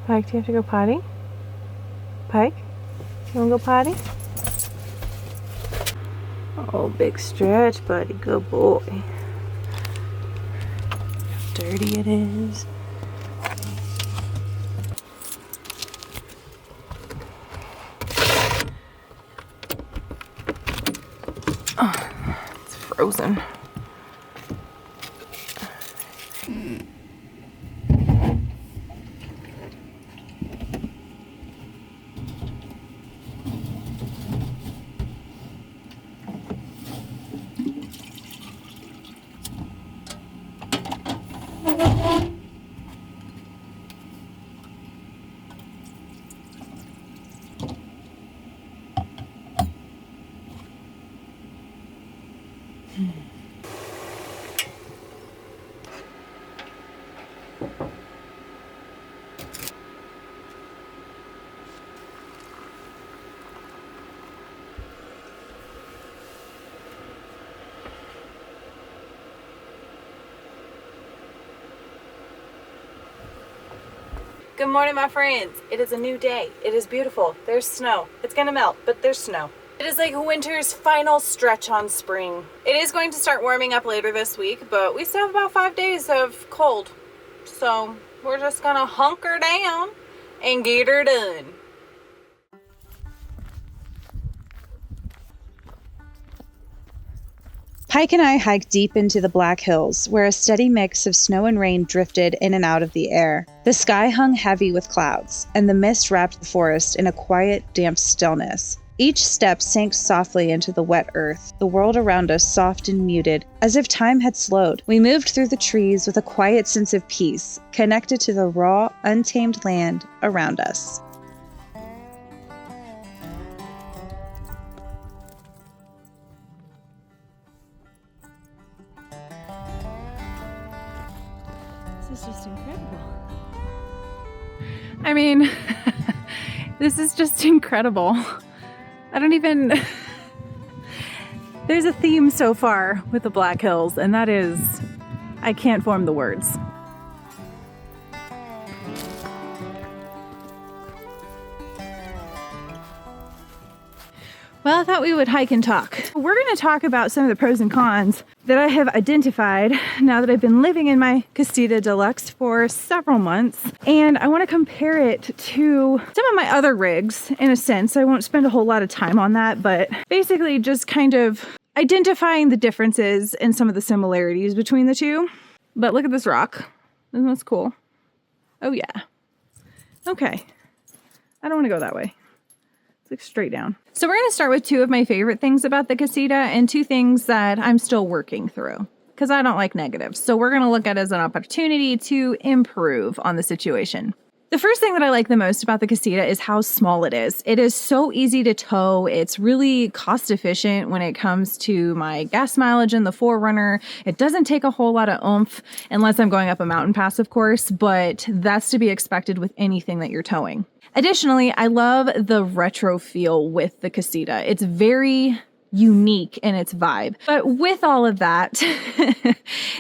Pike, do you have to go potty? Pike, you wanna go potty? Oh, big stretch, buddy. Good boy. How dirty it is. Oh, it's frozen. Good morning, my friends. It is a new day. It is beautiful. There's snow. It's gonna melt, but there's snow. It is like winter's final stretch on spring. It is going to start warming up later this week, but we still have about 5 days of cold. So we're just gonna hunker down and get her done. Pike and I hiked deep into the Black Hills, where a steady mix of snow and rain drifted in and out of the air. The sky hung heavy with clouds, and the mist wrapped the forest in a quiet, damp stillness. Each step sank softly into the wet earth, the world around us soft and muted, as if time had slowed. We moved through the trees with a quiet sense of peace, connected to the raw, untamed land around us. This is just incredible. I mean, this is just incredible. I don't even... There's a theme so far with the Black Hills, and that is, I can't form the words. Well, I thought we would hike and talk. We're going to talk about some of the pros and cons that I have identified now that I've been living in my Casita Deluxe for several months. And I want to compare it to some of my other rigs in a sense. I won't spend a whole lot of time on that, but basically just kind of identifying the differences and some of the similarities between the two. But look at this rock. Isn't this cool? Oh yeah. Okay. I don't want to go that way. It's like straight down. So we're going to start with two of my favorite things about the Casita and two things that I'm still working through because I don't like negatives. So we're going to look at it as an opportunity to improve on the situation. The first thing that I like the most about the Casita is how small it is. It is so easy to tow. It's really cost efficient when it comes to my gas mileage in the 4Runner. It doesn't take a whole lot of oomph unless I'm going up a mountain pass, of course, but that's to be expected with anything that you're towing. Additionally, I love the retro feel with the Casita. It's very unique in its vibe. But with all of that,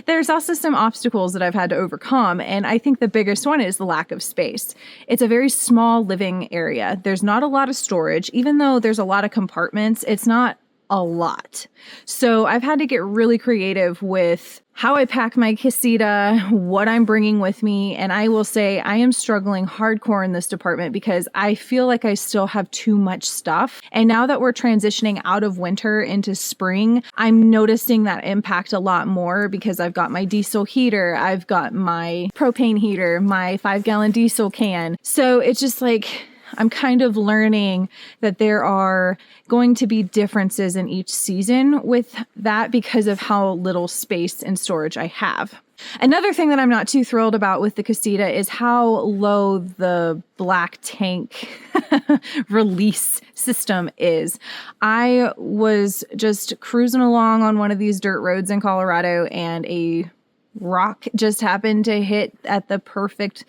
there's also some obstacles that I've had to overcome. And I think the biggest one is the lack of space. It's a very small living area. There's not a lot of storage. Even though there's a lot of compartments, it's not a lot. So I've had to get really creative with how I pack my Casita, what I'm bringing with me. And I will say I am struggling hardcore in this department because I feel like I still have too much stuff. And now that we're transitioning out of winter into spring, I'm noticing that impact a lot more because I've got my diesel heater, I've got my propane heater, my 5-gallon diesel can. So it's just like, I'm kind of learning that there are going to be differences in each season with that because of how little space and storage I have. Another thing that I'm not too thrilled about with the Casita is how low the black tank release system is. I was just cruising along on one of these dirt roads in Colorado and a rock just happened to hit at the perfect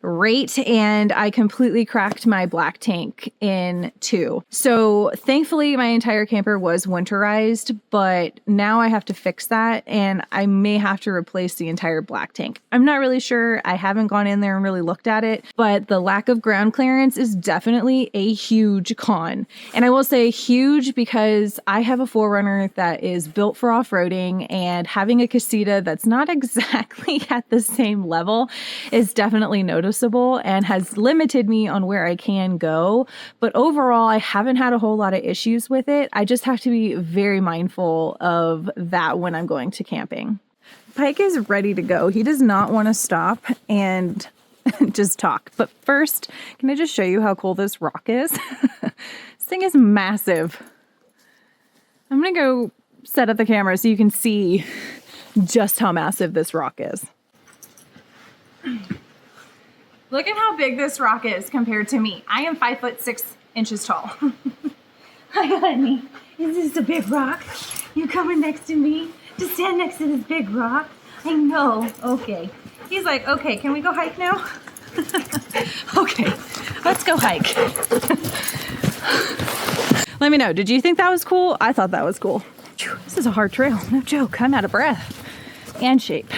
rate, and I completely cracked my black tank in two. So thankfully my entire camper was winterized, but now I have to fix that and I may have to replace the entire black tank. I'm not really sure. I haven't gone in there and really looked at it, but the lack of ground clearance is definitely a huge con. And I will say huge because I have a 4Runner that is built for off-roading, and having a Casita that's not exactly at the same level is definitely noticeable and has limited me on where I can go. But overall, I haven't had a whole lot of issues with it. I just have to be very mindful of that when I'm going to camping. Pike is ready to go. He does not want to stop and just talk. But first, can I just show you how cool this rock is? This thing is massive. I'm going to go set up the camera so you can see just how massive this rock is. Look at how big this rock is compared to me. I am 5'6" tall. Hi, honey. Is this a big rock? You coming next to me to stand next to this big rock? I know. Okay. He's like, okay, can we go hike now? Okay, let's go hike. Let me know. Did you think that was cool? I thought that was cool. This is a hard trail. No joke. I'm out of breath and shape.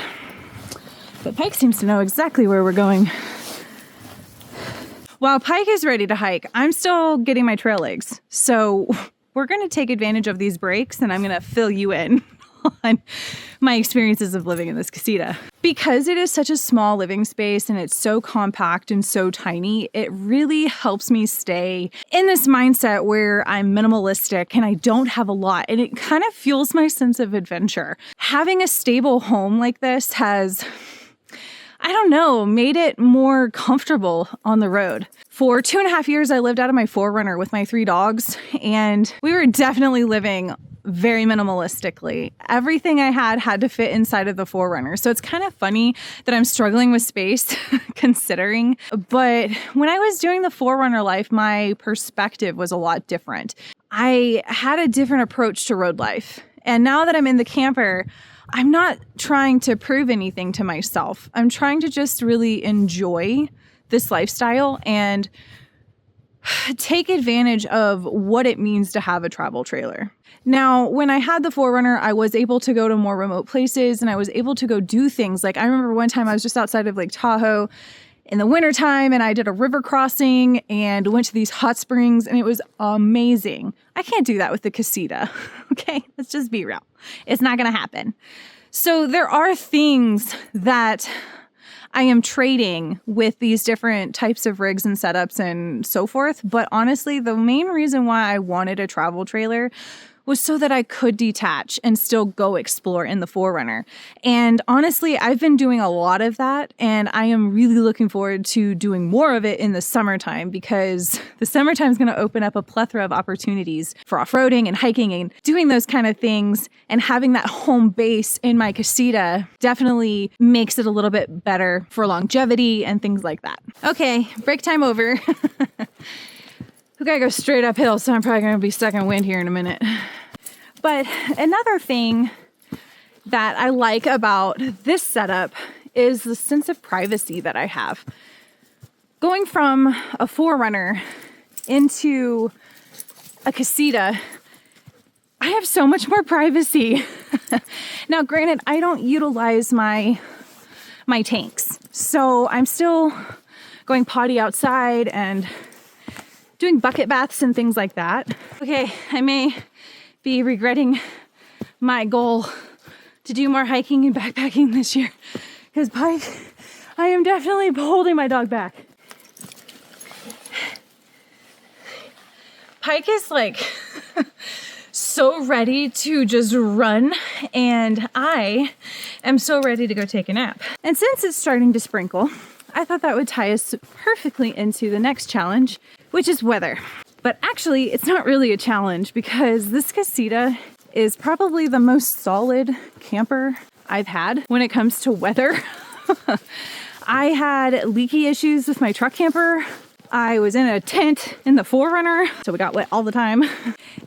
But Pike seems to know exactly where we're going. While Pike is ready to hike, I'm still getting my trail legs. So we're going to take advantage of these breaks, and I'm going to fill you in on my experiences of living in this Casita. Because it is such a small living space and it's so compact and so tiny, it really helps me stay in this mindset where I'm minimalistic and I don't have a lot, and it kind of fuels my sense of adventure. Having a stable home like this has, I don't know, made it more comfortable on the road. For 2.5 years, I lived out of my 4Runner with my 3 dogs, and we were definitely living very minimalistically. Everything I had to fit inside of the 4Runner. So it's kind of funny that I'm struggling with space considering. But when I was doing the 4Runner life, my perspective was a lot different. I had a different approach to road life. And now that I'm in the camper, I'm not trying to prove anything to myself. I'm trying to just really enjoy this lifestyle and take advantage of what it means to have a travel trailer. Now, when I had the 4Runner, I was able to go to more remote places and I was able to go do things. Like I remember one time I was just outside of Lake Tahoe in the wintertime and I did a river crossing and went to these hot springs, and it was amazing. I can't do that with the Casita. Okay, let's just be real. It's not going to happen. So there are things that I am trading with these different types of rigs and setups and so forth. But honestly, the main reason why I wanted a travel trailer was so that I could detach and still go explore in the 4Runner. And honestly, I've been doing a lot of that, and I am really looking forward to doing more of it in the summertime, because the summertime is going to open up a plethora of opportunities for off-roading and hiking and doing those kind of things. And having that home base in my Casita definitely makes it a little bit better for longevity and things like that. Okay, break time over. We gotta go straight uphill, so I'm probably gonna be stuck in wind here in a minute. But another thing that I like about this setup is the sense of privacy that I have. Going from a 4Runner into a Casita, I have so much more privacy. Now, granted, I don't utilize my tanks, so I'm still going potty outside and doing bucket baths and things like that. Okay, I may be regretting my goal to do more hiking and backpacking this year, because Pike, I am definitely holding my dog back. Pike is like so ready to just run, and I am so ready to go take a nap. And since it's starting to sprinkle, I thought that would tie us perfectly into the next challenge, which is weather. But actually, it's not really a challenge, because this Casita is probably the most solid camper I've had when it comes to weather. I had leaky issues with my truck camper I was in a tent in the 4Runner, so we got wet all the time.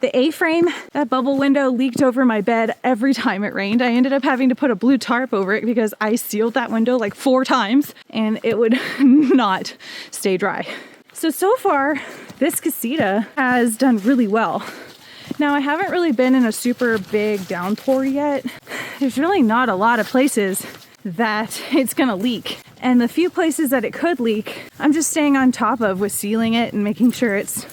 The A-frame, that bubble window leaked over my bed every time it rained. I ended up having to put a blue tarp over it because I sealed that window like 4 times and it would not stay dry. So far, this Casita has done really well. Now, I haven't really been in a super big downpour yet. There's really not a lot of places that it's gonna leak. And the few places that it could leak, I'm just staying on top of with sealing it and making sure it's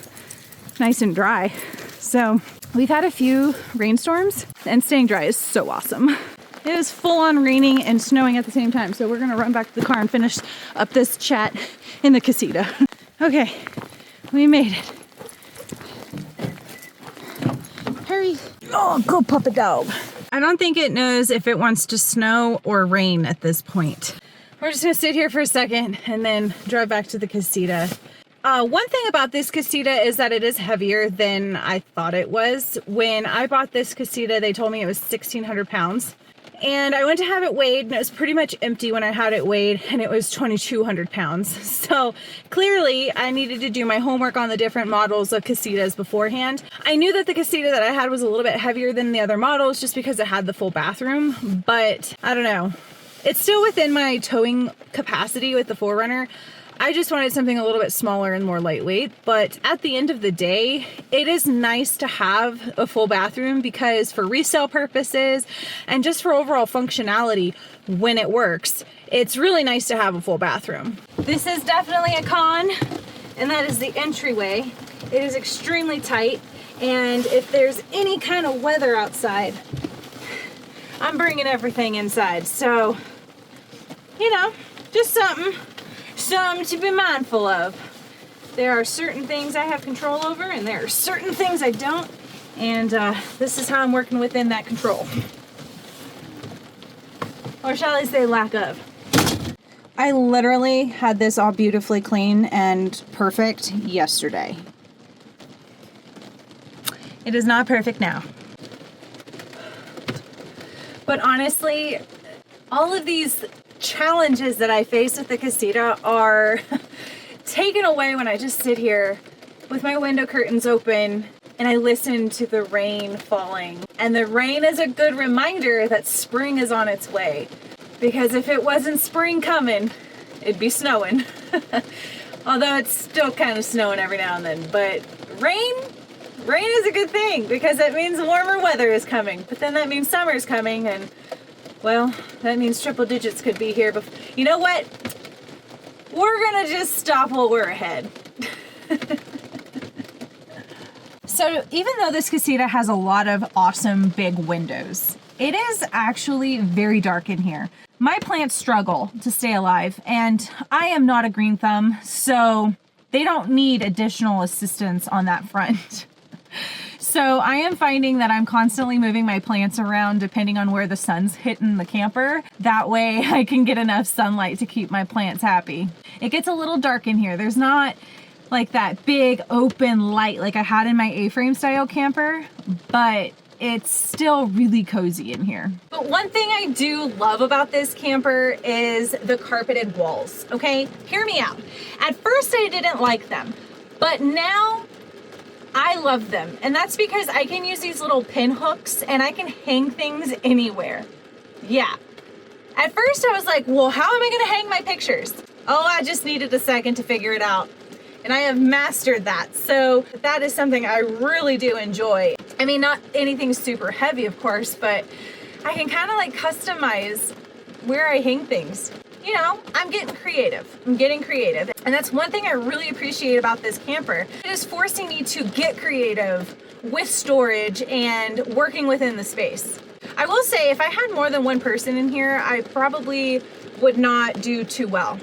nice and dry. So we've had a few rainstorms and staying dry is so awesome. It is full on raining and snowing at the same time. So we're gonna run back to the car and finish up this chat in the Casita. Okay, we made it. Hurry. Oh, go puppy dog. I don't think it knows if it wants to snow or rain at this point. We're just gonna sit here for a second and then drive back to the Casita. One thing about this Casita is that it is heavier than I thought it was. When I bought this Casita, they told me it was 1,600 pounds. And I went to have it weighed and it was pretty much empty when I had it weighed and it was 2,200 pounds. So clearly I needed to do my homework on the different models of Casitas beforehand. I knew that the Casita that I had was a little bit heavier than the other models just because it had the full bathroom, but I don't know. It's still within my towing capacity with the 4Runner. I just wanted something a little bit smaller and more lightweight, but at the end of the day, it is nice to have a full bathroom because for resale purposes and just for overall functionality when it works, it's really nice to have a full bathroom. This is definitely a con, and that is the entryway. It is extremely tight, and if there's any kind of weather outside, I'm bringing everything inside. So, you know, just something to be mindful of. There are certain things I have control over and there are certain things I don't, and this is how I'm working within that control. Or shall I say lack of. I literally had this all beautifully clean and perfect yesterday. It is not perfect now. But honestly, all of these challenges that I face with the Casita are taken away when I just sit here with my window curtains open and I listen to the rain falling. And the rain is a good reminder that spring is on its way. Because if it wasn't spring coming, it'd be snowing. Although it's still kind of snowing every now and then. But rain is a good thing because that means warmer weather is coming. But then that means summer is coming, and well, that means triple digits could be here. But you know what? We're gonna just stop while we're ahead. So even though this Casita has a lot of awesome big windows, it is actually very dark in here. My plants struggle to stay alive, and I am not a green thumb, so they don't need additional assistance on that front. So I am finding that I'm constantly moving my plants around depending on where the sun's hitting the camper. That way I can get enough sunlight to keep my plants happy. It gets a little dark in here. There's not like that big open light like I had in my A-frame style camper, but it's still really cozy in here. But one thing I do love about this camper is the carpeted walls, okay? Hear me out. At first I didn't like them, but now I love them. And that's because I can use these little pin hooks and I can hang things anywhere. Yeah. At first I was like, well, how am I gonna hang my pictures? Oh, I just needed a second to figure it out. And I have mastered that. So that is something I really do enjoy. I mean, not anything super heavy, of course, but I can kind of like customize where I hang things. You know, I'm getting creative. And that's one thing I really appreciate about this camper. It is forcing me to get creative with storage and working within the space. I will say, if I had more than one person in here, I probably would not do too well.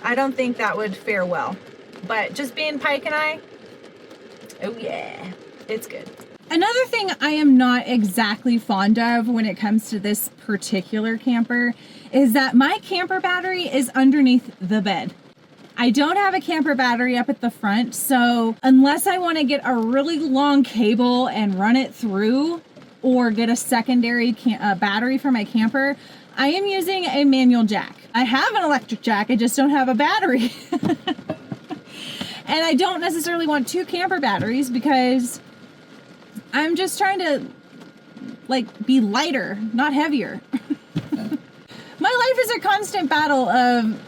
I don't think that would fare well. But just being Pike and I, oh yeah, it's good. Another thing I am not exactly fond of when it comes to this particular camper is that my camper battery is underneath the bed. I don't have a camper battery up at the front, so unless I want to get a really long cable and run it through or get a secondary battery for my camper, I am using a manual jack. I have an electric jack, I just don't have a battery. And I don't necessarily want 2 camper batteries because I'm just trying to like be lighter, not heavier. My life is a constant battle of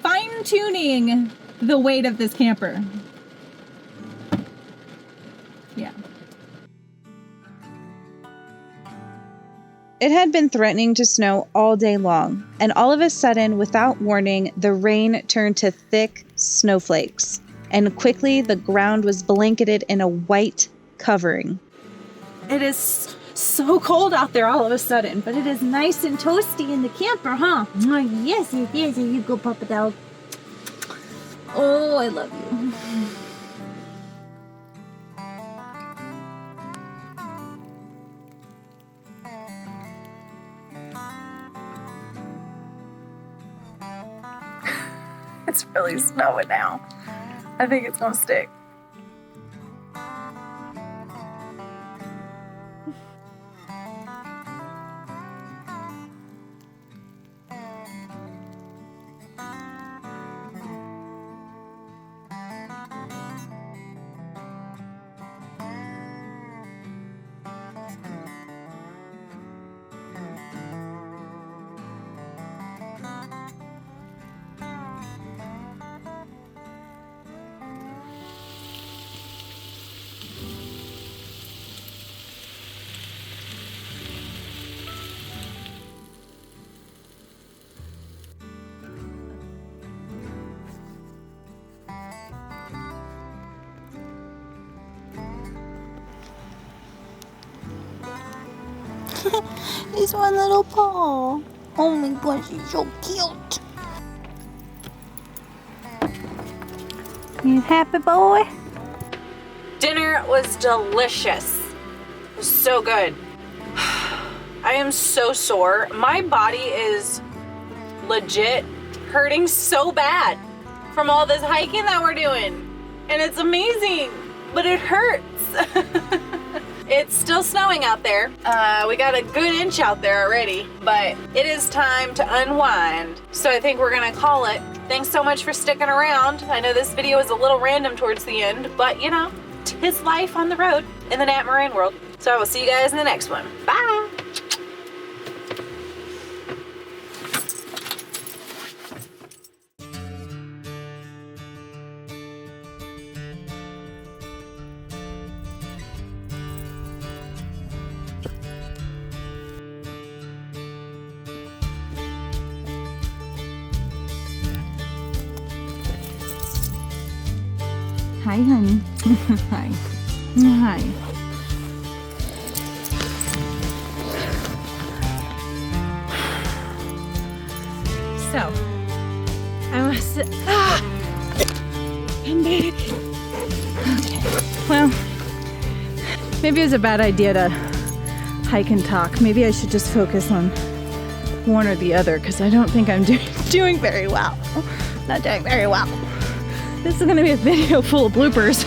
fine-tuning the weight of this camper. Yeah. It had been threatening to snow all day long, and all of a sudden, without warning, the rain turned to thick snowflakes, and quickly the ground was blanketed in a white covering. It is so cold out there all of a sudden, but it is nice and toasty in the camper, huh? Yes, it is. Here you go, Papa Dog. Oh, I love you. It's really snowing now. I think it's gonna stick. It's one little paw. Oh my gosh, he's so cute. You happy, boy? Dinner was delicious. It was so good. I am so sore. My body is legit hurting so bad from all this hiking that we're doing. And it's amazing, but it hurts. It's still snowing out there. We got a good inch out there already, but it is time to unwind. So I think we're gonna call it. Thanks so much for sticking around. I know this video is a little random towards the end, but you know, 'tis life on the road in the NatMoran world. So I will see you guys in the next one. Bye. Hi, honey. Hi. Hi. So, I was... I'm back. Okay. Well, maybe it was a bad idea to hike and talk. Maybe I should just focus on one or the other, because I don't think I'm doing very well. Not doing very well. This is gonna be a video full of bloopers.